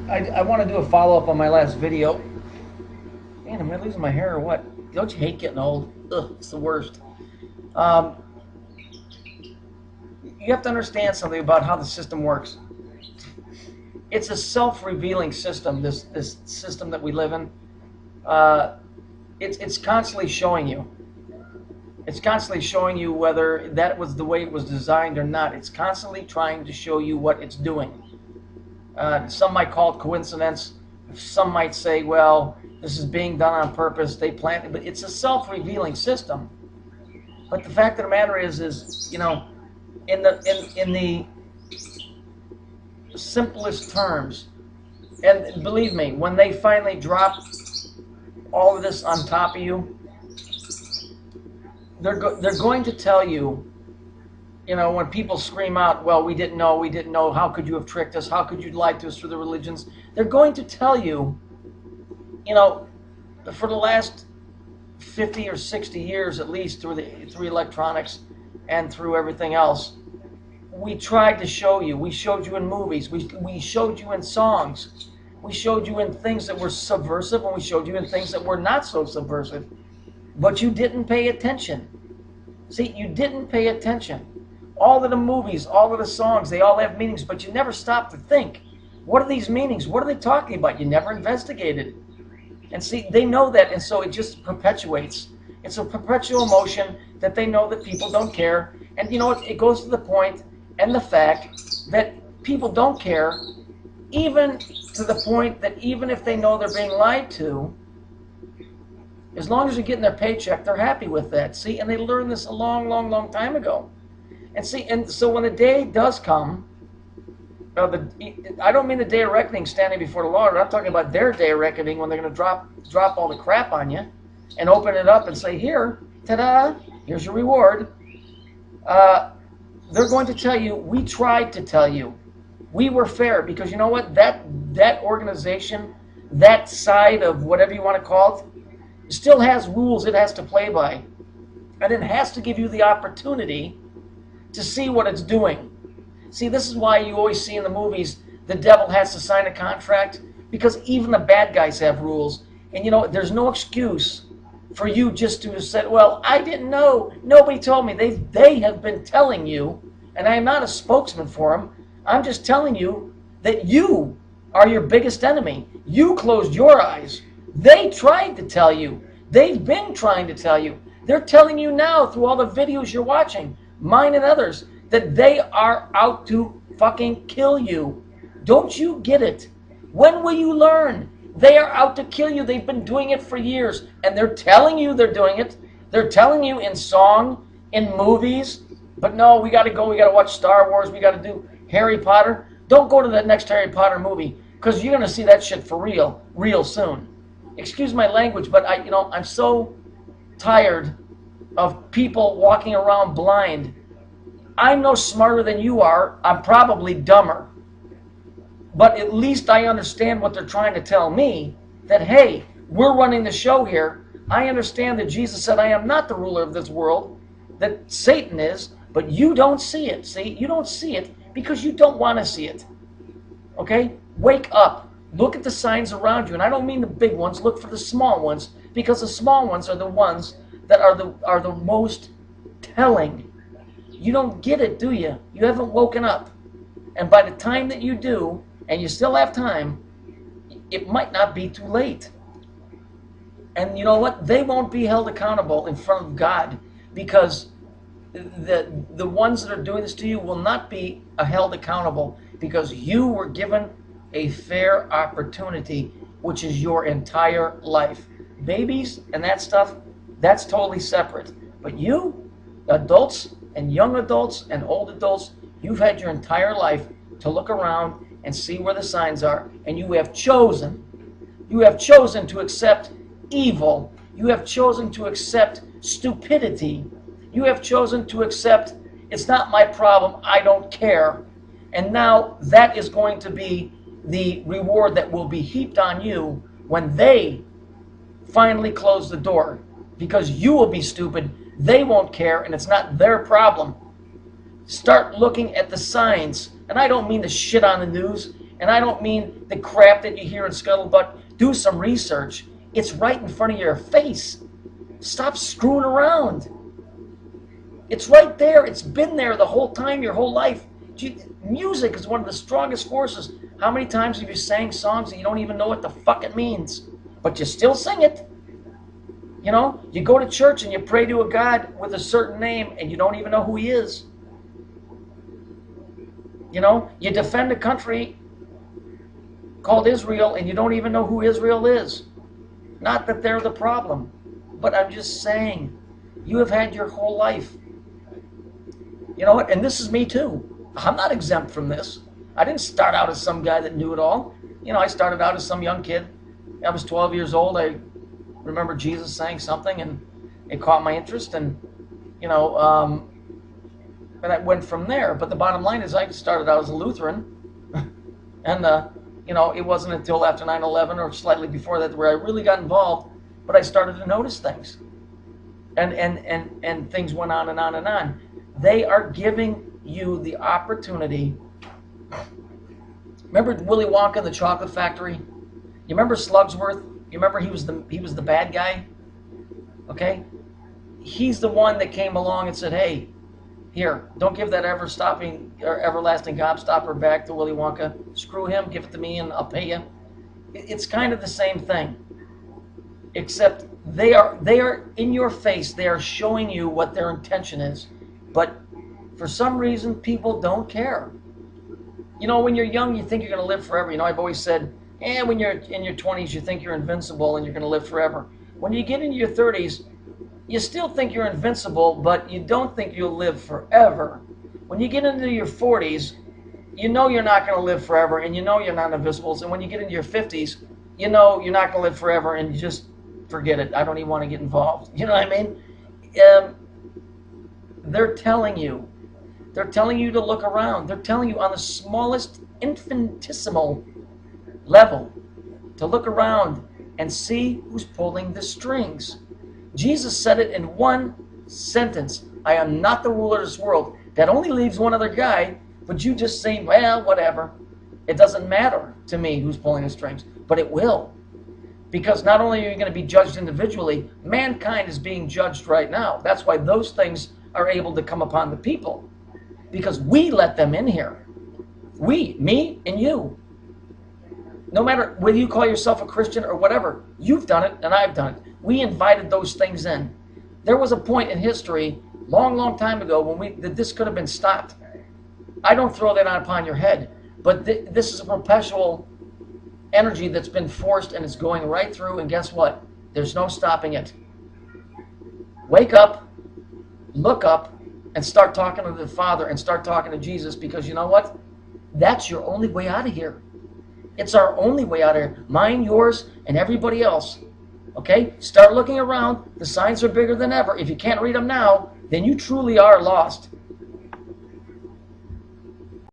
I want to do a follow-up on my last video. Man, am I losing my hair or what? Don't you hate getting old? Ugh, it's the worst. Um, you have to understand something about how the system works. It's a self-revealing system, this system that we live in. Uh, it's constantly showing you. It's constantly showing you whether that was the way it was designed or not. It's constantly trying to show you what it's doing. Some might call it coincidence. Some might say, well, this is being done on purpose. They planned it, but it's a self-revealing system. But the fact of the matter is you know, in the simplest terms, and believe me, when they finally drop all of this on top of you, they're going to tell you, you know, when people scream out, well, we didn't know, how could you have tricked us, how could you lie to us through the religions, they're going to tell you, you know, for the last 50 or 60 years at least, through electronics and through everything else, we tried to show you. We showed you in movies. We showed you in songs. We showed you in things that were subversive, and we showed you in things that were not so subversive. But you didn't pay attention. See, you didn't pay attention. All of the movies, all of the songs, they all have meanings, but you never stopped to think. What are these meanings? What are they talking about? You never investigated. And see, they know that, and so it just perpetuates. It's a perpetual motion that they know that people don't care. And you know what? It goes to the point and the fact that people don't care, even to the point that even if they know they're being lied to, as long as they're getting their paycheck, they're happy with that. See, and they learned this a long, long, long time ago. And see, and so when the day does come, I don't mean the day of reckoning standing before the Lord. I'm talking about their day of reckoning when they're going to drop all the crap on you and open it up and say, here, ta-da, here's your reward. They're going to tell you, we tried to tell you. We were fair, because you know what? That organization, that side of whatever you want to call it, still has rules it has to play by. And it has to give you the opportunity to see what it's doing. See, this is why you always see in the movies the devil has to sign a contract, because even the bad guys have rules. And you know, there's no excuse for you just to have said, well, I didn't know. Nobody told me. They have been telling you, and I am not a spokesman for them. I'm just telling you that you are your biggest enemy. You closed your eyes. They tried to tell you. They've been trying to tell you. They're telling you now through all the videos you're watching, mine and others, that they are out to fucking kill you. Don't you get it? When will you learn? They are out to kill you. They've been doing it for years, and they're telling you they're doing it. They're telling you in song, in movies, but no, we got to go. We got to watch Star Wars. We got to do Harry Potter. Don't go to the next Harry Potter movie, because you're going to see that shit for real soon. Excuse my language, but I'm so tired of people walking around blind. I'm no smarter than you are. I'm probably dumber. But at least I understand what they're trying to tell me, that, hey, we're running the show here. I understand that Jesus said, I am not the ruler of this world, that Satan is, but you don't see it. See, you don't see it because you don't want to see it. Okay? Wake up. Look at the signs around you. And I don't mean the big ones. Look for the small ones, because the small ones are the ones that are the most telling. You don't get it, do you? You haven't woken up. And by the time that you do, and you still have time, it might not be too late. And you know what? They won't be held accountable in front of God, because the ones that are doing this to you will not be held accountable, because you were given a fair opportunity, which is your entire life. Babies and that stuff, that's totally separate. But you, adults and young adults and old adults, you've had your entire life to look around and see where the signs are, and you have chosen to accept evil. You have chosen to accept stupidity. You have chosen to accept, it's not my problem, I don't care. And now that is going to be the reward that will be heaped on you when they finally close the door, because you will be stupid. They won't care, and it's not their problem. Start looking at the signs. And I don't mean to shit on the news, And I don't mean the crap that you hear in Scuttlebutt. Do some research. It's right in front of your face. Stop screwing around. It's right there. It's been there the whole time, your whole life. Music is one of the strongest forces. How many times have you sang songs that you don't even know what the fuck it means, but you still sing it? You know, you go to church and you pray to a God with a certain name and you don't even know who he is. You know, you defend a country called Israel and you don't even know who Israel is. Not that they're the problem, but I'm just saying, you have had your whole life. You know what? And this is me too. I'm not exempt from this. I didn't start out as some guy that knew it all. You know, I started out as some young kid. I was 12 years old. I remember Jesus saying something and it caught my interest, and you know, and I went from there. But the bottom line is I started out as a Lutheran, and you know, it wasn't until after 9/11 or slightly before that where I really got involved, but I started to notice things, and things went on and on and on. They are giving you the opportunity. Remember Willy Wonka and the Chocolate Factory? You remember Slugsworth? You remember he was the bad guy? Okay? He's the one that came along and said, hey, here, don't give that everlasting gobstopper back to Willy Wonka. Screw him, give it to me and I'll pay you. It's kind of the same thing. Except they are in your face. They are showing you what their intention is. But for some reason, people don't care. You know, when you're young, you think you're going to live forever. You know, I've always said, when you're in your 20s, you think you're invincible and you're going to live forever. When you get into your 30s, you still think you're invincible, but you don't think you'll live forever. When you get into your 40s, you know you're not going to live forever, and you know you're not invincible. And when you get into your 50s, you know you're not going to live forever, and you just forget it. I don't even want to get involved. You know what I mean? They're telling you. They're telling you to look around. They're telling you on the smallest infinitesimal level to look around and see who's pulling the strings. Jesus said it in one sentence. I am not the ruler of this world. That only leaves one other guy, but you just say, well, whatever. It doesn't matter to me who's pulling the strings, but it will. Because not only are you going to be judged individually, mankind is being judged right now. That's why those things are able to come upon the people. Because we let them in here. We, me, and you. No matter whether you call yourself a Christian or whatever, you've done it and I've done it. We invited those things in. There was a point in history, long time ago, when this could have been stopped. I don't throw that on upon your head, but this is a perpetual energy that's been forced and it's going right through, and guess what? There's no stopping it. Wake up, look up, and start talking to the Father and start talking to Jesus, because you know what? That's your only way out of here. It's our only way out of here. Mine, yours, and everybody else. Okay? Start looking around. The signs are bigger than ever. If you can't read them now, then you truly are lost.